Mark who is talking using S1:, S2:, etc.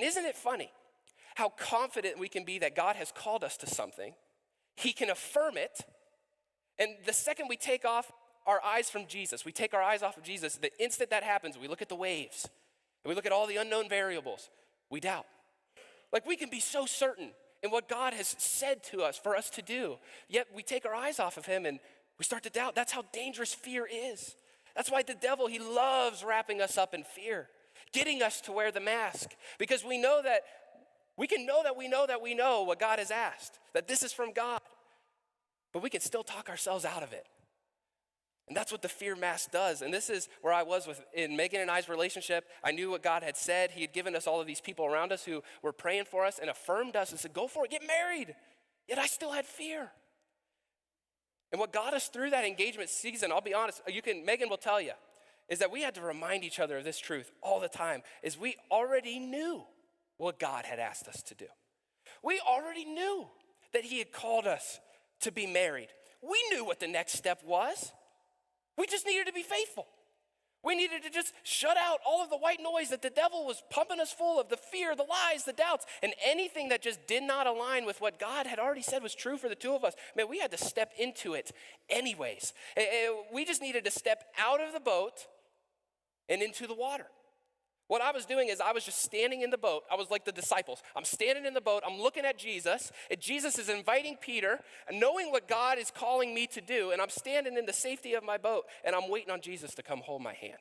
S1: isn't it funny how confident we can be that God has called us to something? He can affirm it. And the second we take off our eyes from Jesus, we take our eyes off of Jesus, the instant that happens, we look at the waves, and we look at all the unknown variables, we doubt. Like, we can be so certain in what God has said to us for us to do, yet we take our eyes off of him and we start to doubt. That's how dangerous fear is. That's why the devil, he loves wrapping us up in fear, getting us to wear the mask, because we know that we can know that we know that we know what God has asked, that this is from God, but we can still talk ourselves out of it. And that's what the fear mask does. And this is where I was in Megan and I's relationship. I knew what God had said. He had given us all of these people around us who were praying for us and affirmed us and said, go for it, get married. Yet I still had fear. And what got us through that engagement season, I'll be honest, Megan will tell you, is that we had to remind each other of this truth all the time, is we already knew what God had asked us to do. We already knew that he had called us to be married. We knew what the next step was. We just needed to be faithful. We needed to just shut out all of the white noise that the devil was pumping us full of, the fear, the lies, the doubts, and anything that just did not align with what God had already said was true for the two of us. Man, we had to step into it anyways. We just needed to step out of the boat and into the water. What I was doing is I was just standing in the boat. I was like the disciples. I'm standing in the boat. I'm looking at Jesus. And Jesus is inviting Peter, knowing what God is calling me to do. And I'm standing in the safety of my boat. And I'm waiting on Jesus to come hold my hand.